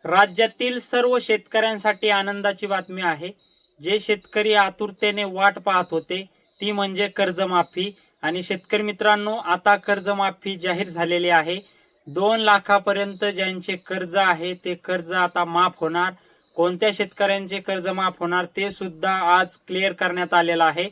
राज्यातील सर्व शेतकऱ्यांसाठी आनंदाची बातमी आहे। जे शेतकरी आतुरतेने वाट पाहत होते ती म्हणजे कर्जमाफी। आणि शेतकरी मित्रांनो, आता कर्जमाफी जाहीर झालेली आहे। 2 लाखापर्यंत ज्यांचे कर्ज आहे ते कर्ज आता माफ होणार। कोणत्या शेतकऱ्यांचे कर्ज माफ होणार ते सुद्धा आज क्लिअर करण्यात आलेलं आहे।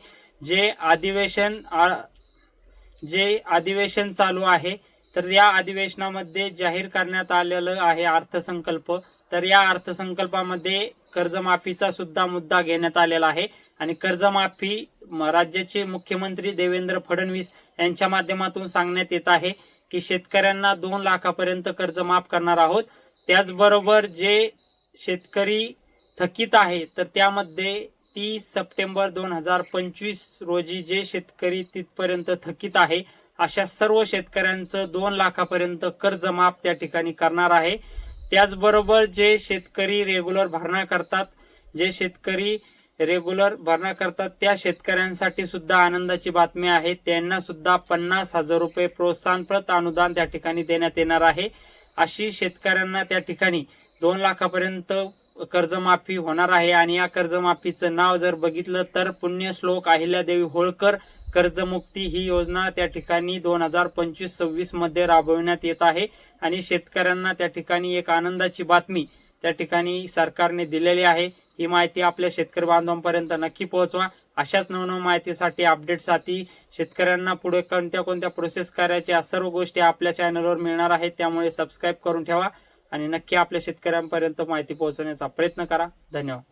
जे अधिवेशन चालू आहे, तर या अधिवेशनामध्ये जाहीर करण्यात आलेलं आहे अर्थसंकल्प। तर या अर्थसंकल्पामध्ये कर्जमाफीचा सुद्धा मुद्दा घेण्यात आलेला आहे। आणि कर्जमाफी राज्याचे मुख्यमंत्री देवेंद्र फडणवीस यांच्या माध्यमातून सांगण्यात येत आहे की शेतकऱ्यांना 2 लाखापर्यंत कर्ज माफ करणार आहोत। त्याचबरोबर जे शेतकरी थकीत आहे तर त्यामध्ये 30 सप्टेंबर 2025 रोजी जे शेतकरी तिथपर्यंत थकीत आहे अशा सर्व शेतकऱ्यांचं 2 लाखापर्यंत कर्ज माफ त्या ठिकाणी करणार आहे। त्याचबरोबर जे शेतकरी रेग्युलर भरणा करतात त्या शेतकऱ्यांसाठी सुद्धा आनंदाची बातमी आहे। त्यांना सुद्धा 50,000 रुपये प्रोत्साहनपर अनुदान त्या ठिकाणी देण्यात येणार आहे। अशी शेतकऱ्यांना त्या ठिकाणी 2 लाखापर्यंत कर्जमाफी होणार आहे। आणि या कर्जमाफीचं नाव जर बघितलं तर पुण्यश्लोक अहिल्यादेवी होळकर कर्जमुक्ती ही योजना त्या ठिकाणी 2025-26 मध्ये राबविण्यात येत आहे। आणि शेतकऱ्यांना त्या ठिकाणी एक आनंदाची बातमी त्या ठिकाणी सरकारने दिलेली आहे। ही माहिती आपल्या शेतकरी बांधवांपर्यंत नक्की पोहोचवा। अशाच नवनवीन माहितीसाठी, अपडेटसाठी, शेतकऱ्यांना पुढे कोणत्या प्रोसेस करायच्या या सर्व गोष्टी आपल्या चॅनलवर मिळणार आहेत। त्यामुळे सबस्क्राईब करून ठेवा आणि नक्की आपल्या शेतकऱ्यांपर्यंत माहिती पोहोचवण्याचा प्रयत्न करा। धन्यवाद।